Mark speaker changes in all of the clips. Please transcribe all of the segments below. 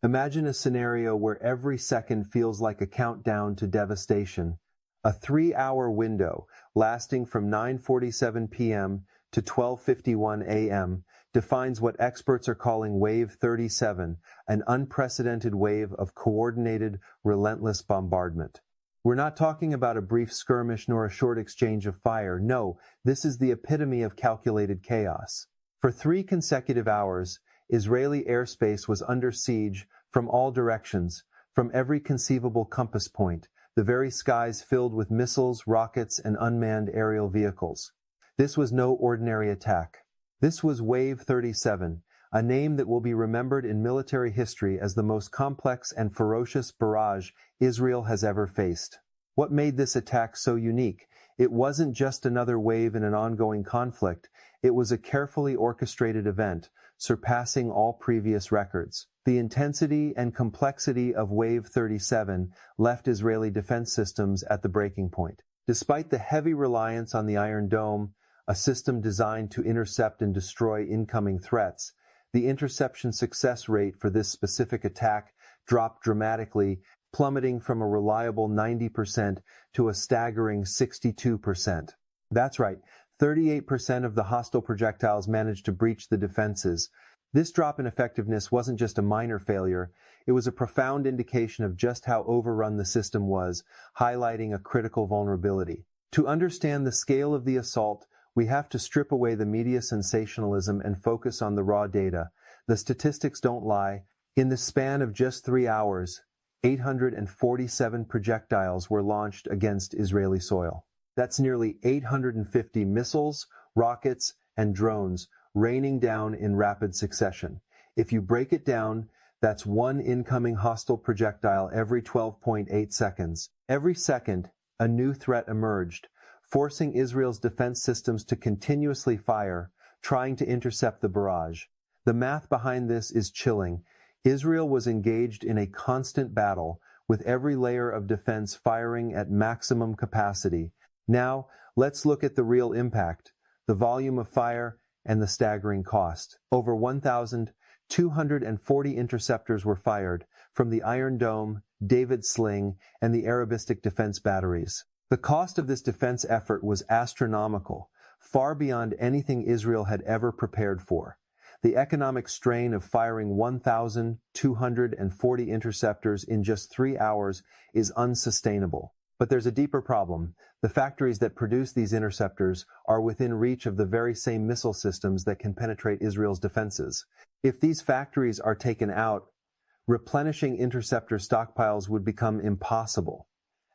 Speaker 1: Imagine a scenario where every second feels like a countdown to devastation. A 3-hour window, lasting from 9:47 p.m. to 12:51 a.m., defines what experts are calling Wave 37, an unprecedented wave of coordinated, relentless bombardment. We're not talking about a brief skirmish nor a short exchange of fire. No, this is the epitome of calculated chaos. For 3 consecutive hours, Israeli airspace was under siege from all directions, from every conceivable compass point, the very skies filled with missiles, rockets, and unmanned aerial vehicles. This was no ordinary attack. This was Wave 37, a name that will be remembered in military history as the most complex and ferocious barrage Israel has ever faced. What made this attack so unique? It wasn't just another wave in an ongoing conflict, it was a carefully orchestrated event, surpassing all previous records. The intensity and complexity of Wave 37 left Israeli defense systems at the breaking point. Despite the heavy reliance on the Iron Dome, a system designed to intercept and destroy incoming threats, the interception success rate for this specific attack dropped dramatically, plummeting from a reliable 90% to a staggering 62%. That's right, 38% of the hostile projectiles managed to breach the defenses. This drop in effectiveness wasn't just a minor failure, it was a profound indication of just how overrun the system was, highlighting a critical vulnerability. To understand the scale of the assault, we have to strip away the media sensationalism and focus on the raw data. The statistics don't lie. In the span of just 3 hours, 847 projectiles were launched against Israeli soil. That's nearly 850 missiles, rockets, and drones raining down in rapid succession. If you break it down, that's one incoming hostile projectile every 12.8 seconds. Every second, a new threat emerged, forcing Israel's defense systems to continuously fire, trying to intercept the barrage. The math behind this is chilling. Israel was engaged in a constant battle, with every layer of defense firing at maximum capacity. Now, let's look at the real impact, the volume of fire, and the staggering cost. Over 1,240 interceptors were fired from the Iron Dome, David Sling, and the Arabistic defense batteries. The cost of this defense effort was astronomical, far beyond anything Israel had ever prepared for. The economic strain of firing 1,240 interceptors in just 3 hours is unsustainable. But there's a deeper problem. The factories that produce these interceptors are within reach of the very same missile systems that can penetrate Israel's defenses. If these factories are taken out, replenishing interceptor stockpiles would become impossible.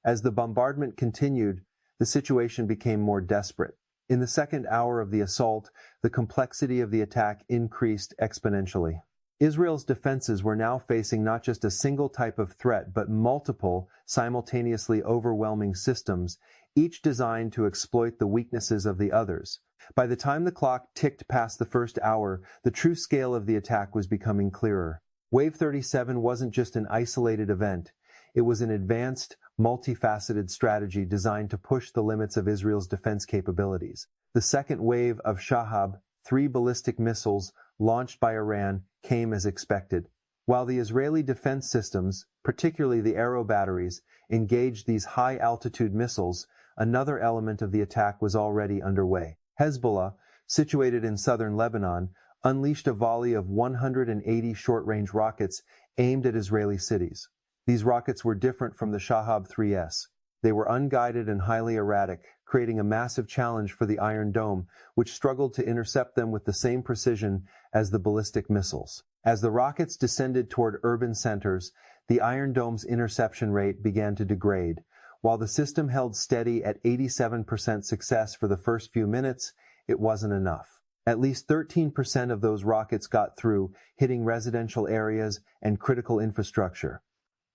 Speaker 1: As the bombardment continued, the situation became more desperate. In the second hour of the assault, the complexity of the attack increased exponentially. Israel's defenses were now facing not just a single type of threat, but multiple, simultaneously overwhelming systems, each designed to exploit the weaknesses of the others. By the time the clock ticked past the first hour, the true scale of the attack was becoming clearer. Wave 37 wasn't just an isolated event. It was an advanced, multifaceted strategy designed to push the limits of Israel's defense capabilities. The second wave of Shahab, 3 ballistic missiles launched by Iran, came as expected. While the Israeli defense systems, particularly the Arrow batteries, engaged these high-altitude missiles, another element of the attack was already underway. Hezbollah, situated in southern Lebanon, unleashed a volley of 180 short-range rockets aimed at Israeli cities. These rockets were different from the Shahab 3S. They were unguided and highly erratic, creating a massive challenge for the Iron Dome, which struggled to intercept them with the same precision as the ballistic missiles. As the rockets descended toward urban centers, the Iron Dome's interception rate began to degrade. While the system held steady at 87% success for the first few minutes, it wasn't enough. At least 13% of those rockets got through, hitting residential areas and critical infrastructure.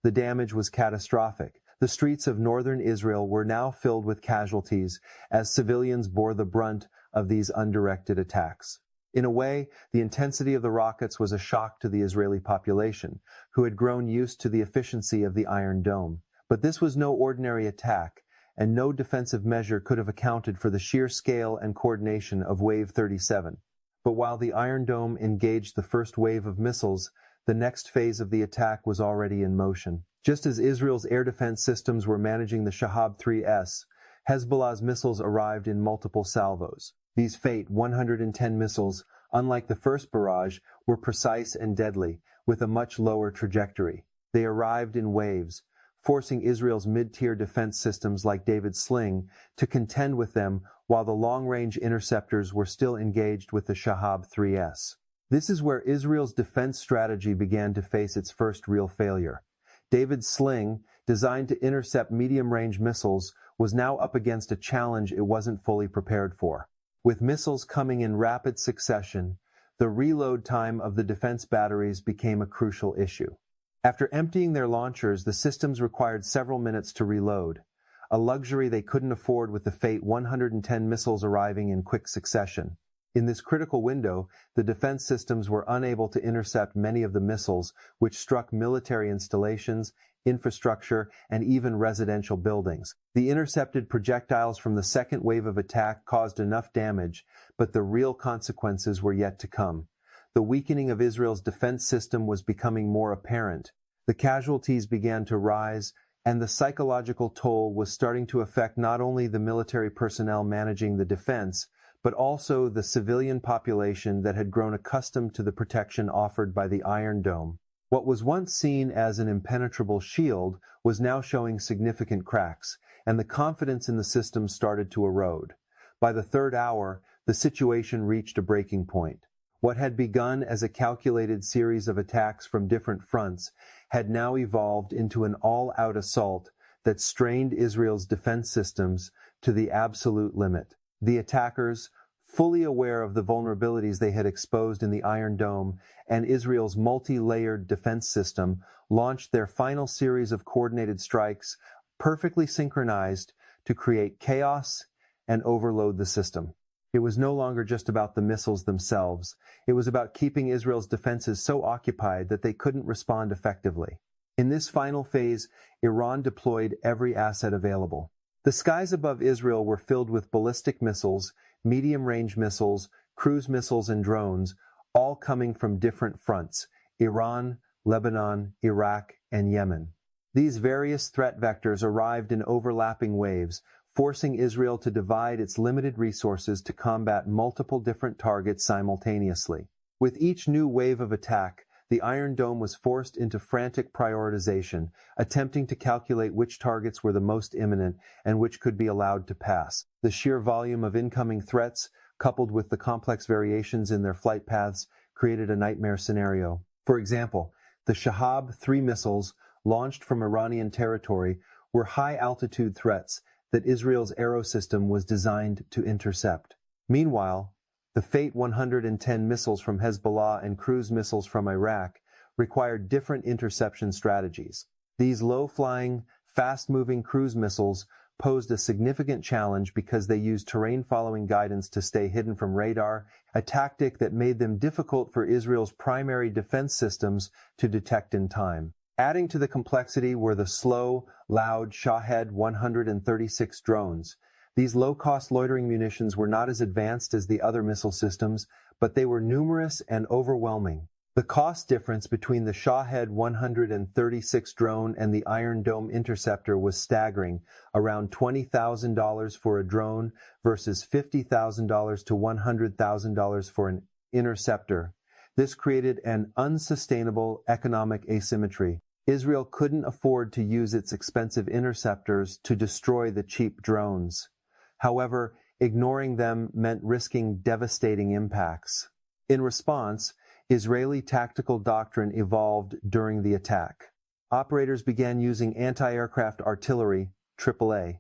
Speaker 1: The damage was catastrophic. The streets of northern Israel were now filled with casualties as civilians bore the brunt of these undirected attacks. In a way, the intensity of the rockets was a shock to the Israeli population, who had grown used to the efficiency of the Iron Dome. But this was no ordinary attack, and no defensive measure could have accounted for the sheer scale and coordination of Wave 37. But while the Iron Dome engaged the first wave of missiles, the next phase of the attack was already in motion. Just as Israel's air defense systems were managing the Shahab 3S, Hezbollah's missiles arrived in multiple salvos. These Fate 110 missiles, unlike the first barrage, were precise and deadly, with a much lower trajectory. They arrived in waves, forcing Israel's mid-tier defense systems like David's Sling to contend with them while the long-range interceptors were still engaged with the Shahab 3S. This is where Israel's defense strategy began to face its first real failure. David's Sling, designed to intercept medium-range missiles, was now up against a challenge it wasn't fully prepared for. With missiles coming in rapid succession, the reload time of the defense batteries became a crucial issue. After emptying their launchers, the systems required several minutes to reload, a luxury they couldn't afford with the Fate 110 missiles arriving in quick succession. In this critical window, the defense systems were unable to intercept many of the missiles, which struck military installations, infrastructure, and even residential buildings. The intercepted projectiles from the second wave of attack caused enough damage, but the real consequences were yet to come. The weakening of Israel's defense system was becoming more apparent. The casualties began to rise, and the psychological toll was starting to affect not only the military personnel managing the defense, but also the civilian population that had grown accustomed to the protection offered by the Iron Dome. What was once seen as an impenetrable shield was now showing significant cracks, and the confidence in the system started to erode. By the third hour, the situation reached a breaking point. What had begun as a calculated series of attacks from different fronts had now evolved into an all-out assault that strained Israel's defense systems to the absolute limit. The attackers, fully aware of the vulnerabilities they had exposed in the Iron Dome and Israel's multi-layered defense system, launched their final series of coordinated strikes, perfectly synchronized, to create chaos and overload the system. It was no longer just about the missiles themselves. It was about keeping Israel's defenses so occupied that they couldn't respond effectively. In this final phase, Iran deployed every asset available. The skies above Israel were filled with ballistic missiles, medium-range missiles, cruise missiles, and drones, all coming from different fronts: Iran, Lebanon, Iraq, and Yemen. These various threat vectors arrived in overlapping waves, forcing Israel to divide its limited resources to combat multiple different targets simultaneously. With each new wave of attack, the Iron Dome was forced into frantic prioritization, attempting to calculate which targets were the most imminent and which could be allowed to pass. The sheer volume of incoming threats, coupled with the complex variations in their flight paths, created a nightmare scenario. For example, the Shahab 3 missiles, launched from Iranian territory, were high-altitude threats that Israel's aero system was designed to intercept. Meanwhile, the Fate 110 missiles from Hezbollah and cruise missiles from Iraq required different interception strategies. These low-flying, fast-moving cruise missiles posed a significant challenge because they used terrain-following guidance to stay hidden from radar, a tactic that made them difficult for Israel's primary defense systems to detect in time. Adding to the complexity were the slow, loud Shahed 136 drones. These low-cost loitering munitions were not as advanced as the other missile systems, but they were numerous and overwhelming. The cost difference between the Shahed 136 drone and the Iron Dome interceptor was staggering, around $20,000 for a drone versus $50,000 to $100,000 for an interceptor. This created an unsustainable economic asymmetry. Israel couldn't afford to use its expensive interceptors to destroy the cheap drones. However, ignoring them meant risking devastating impacts. In response, Israeli tactical doctrine evolved during the attack. Operators began using anti-aircraft artillery, AAA,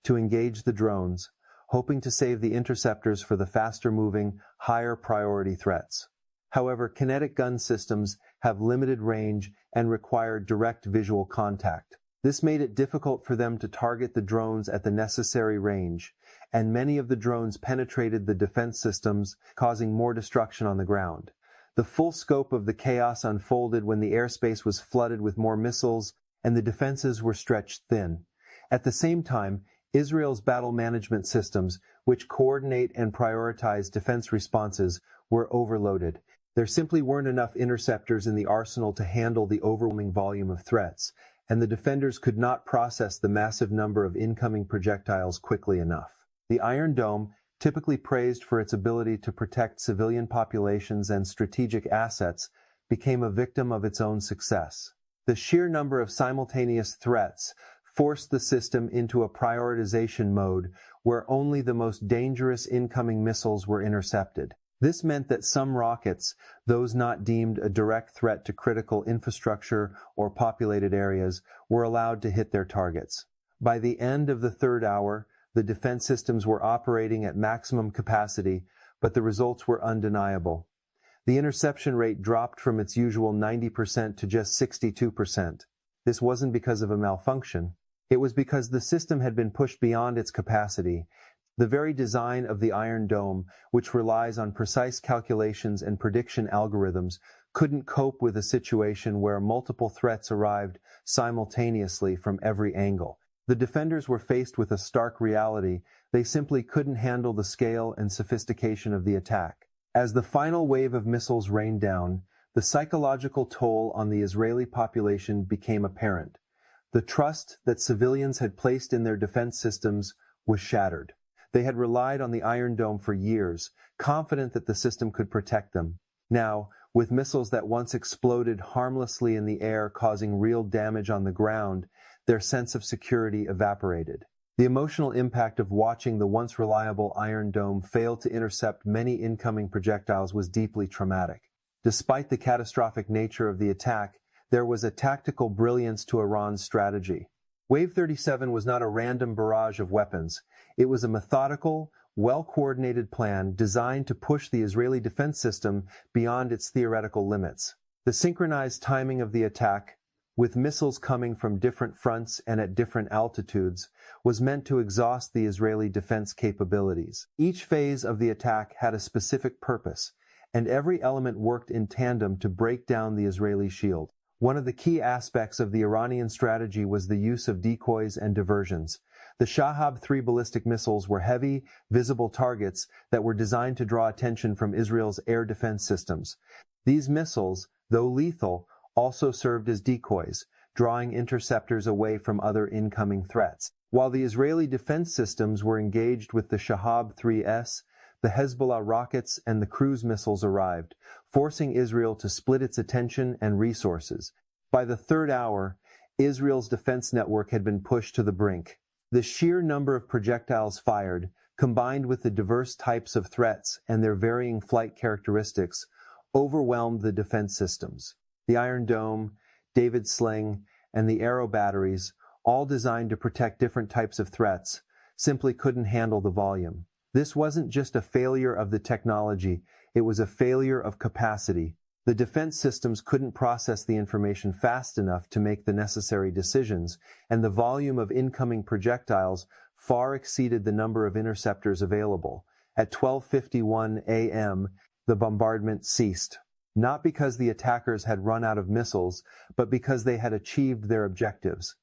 Speaker 1: to engage the drones, hoping to save the interceptors for the faster-moving, higher-priority threats. However, kinetic gun systems have limited range and require direct visual contact. This made it difficult for them to target the drones at the necessary range, and many of the drones penetrated the defense systems, causing more destruction on the ground. The full scope of the chaos unfolded when the airspace was flooded with more missiles and the defenses were stretched thin. At the same time, Israel's battle management systems, which coordinate and prioritize defense responses, were overloaded. There simply weren't enough interceptors in the arsenal to handle the overwhelming volume of threats, and the defenders could not process the massive number of incoming projectiles quickly enough. The Iron Dome, typically praised for its ability to protect civilian populations and strategic assets, became a victim of its own success. The sheer number of simultaneous threats forced the system into a prioritization mode where only the most dangerous incoming missiles were intercepted. This meant that some rockets, those not deemed a direct threat to critical infrastructure or populated areas, were allowed to hit their targets. By the end of the third hour, the defense systems were operating at maximum capacity, but the results were undeniable. The interception rate dropped from its usual 90% to just 62%. This wasn't because of a malfunction. It was because the system had been pushed beyond its capacity. The very design of the Iron Dome, which relies on precise calculations and prediction algorithms, couldn't cope with a situation where multiple threats arrived simultaneously from every angle. The defenders were faced with a stark reality. They simply couldn't handle the scale and sophistication of the attack. As the final wave of missiles rained down, the psychological toll on the Israeli population became apparent. The trust that civilians had placed in their defense systems was shattered. They had relied on the Iron Dome for years, confident that the system could protect them. Now, with missiles that once exploded harmlessly in the air causing real damage on the ground, their sense of security evaporated. The emotional impact of watching the once reliable Iron Dome fail to intercept many incoming projectiles was deeply traumatic. Despite the catastrophic nature of the attack, there was a tactical brilliance to Iran's strategy. Wave 37 was not a random barrage of weapons. It was a methodical, well-coordinated plan designed to push the Israeli defense system beyond its theoretical limits. The synchronized timing of the attack, with missiles coming from different fronts and at different altitudes, was meant to exhaust the Israeli defense capabilities. Each phase of the attack had a specific purpose, and every element worked in tandem to break down the Israeli shield. One of the key aspects of the Iranian strategy was the use of decoys and diversions. The Shahab-3 ballistic missiles were heavy, visible targets that were designed to draw attention from Israel's air defense systems. These missiles, though lethal, also served as decoys, drawing interceptors away from other incoming threats. While the Israeli defense systems were engaged with the Shahab-3s, the Hezbollah rockets and the cruise missiles arrived, forcing Israel to split its attention and resources. By the third hour, Israel's defense network had been pushed to the brink. The sheer number of projectiles fired, combined with the diverse types of threats and their varying flight characteristics, overwhelmed the defense systems. The Iron Dome, David's Sling, and the Arrow batteries, all designed to protect different types of threats, simply couldn't handle the volume. This wasn't just a failure of the technology, it was a failure of capacity. The defense systems couldn't process the information fast enough to make the necessary decisions, and the volume of incoming projectiles far exceeded the number of interceptors available. At 12:51 a.m., the bombardment ceased. Not because the attackers had run out of missiles, but because they had achieved their objectives.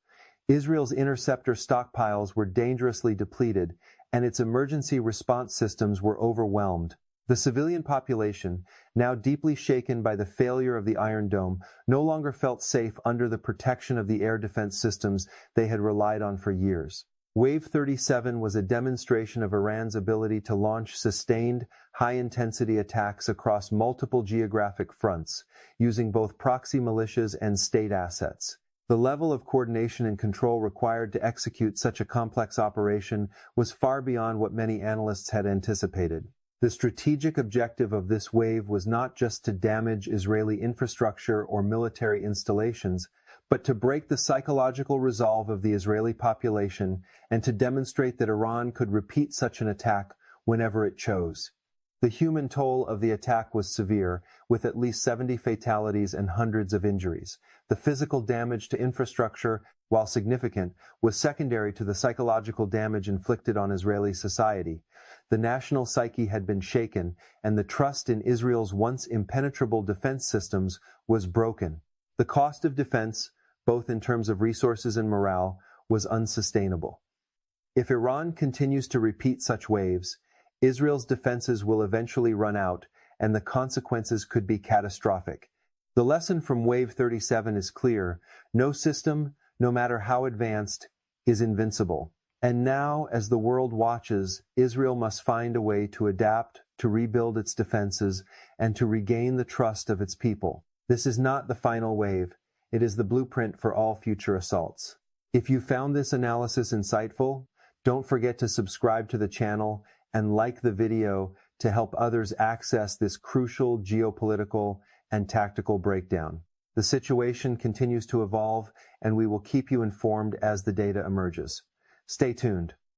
Speaker 1: Israel's interceptor stockpiles were dangerously depleted, and its emergency response systems were overwhelmed. The civilian population, now deeply shaken by the failure of the Iron Dome, no longer felt safe under the protection of the air defense systems they had relied on for years. Wave 37 was a demonstration of Iran's ability to launch sustained, high-intensity attacks across multiple geographic fronts, using both proxy militias and state assets. The level of coordination and control required to execute such a complex operation was far beyond what many analysts had anticipated. The strategic objective of this wave was not just to damage Israeli infrastructure or military installations, but to break the psychological resolve of the Israeli population and to demonstrate that Iran could repeat such an attack whenever it chose. The human toll of the attack was severe, with at least 70 fatalities and hundreds of injuries. The physical damage to infrastructure, while significant, was secondary to the psychological damage inflicted on Israeli society. The national psyche had been shaken, and the trust in Israel's once impenetrable defense systems was broken. The cost of defense, both in terms of resources and morale, was unsustainable. If Iran continues to repeat such waves, Israel's defenses will eventually run out, and the consequences could be catastrophic. The lesson from Wave 37 is clear. No system, no matter how advanced, is invincible. And now, as the world watches, Israel must find a way to adapt, to rebuild its defenses, and to regain the trust of its people. This is not the final wave. It is the blueprint for all future assaults. If you found this analysis insightful, don't forget to subscribe to the channel and like the video to help others access this crucial geopolitical and tactical breakdown. The situation continues to evolve, and we will keep you informed as the data emerges. Stay tuned.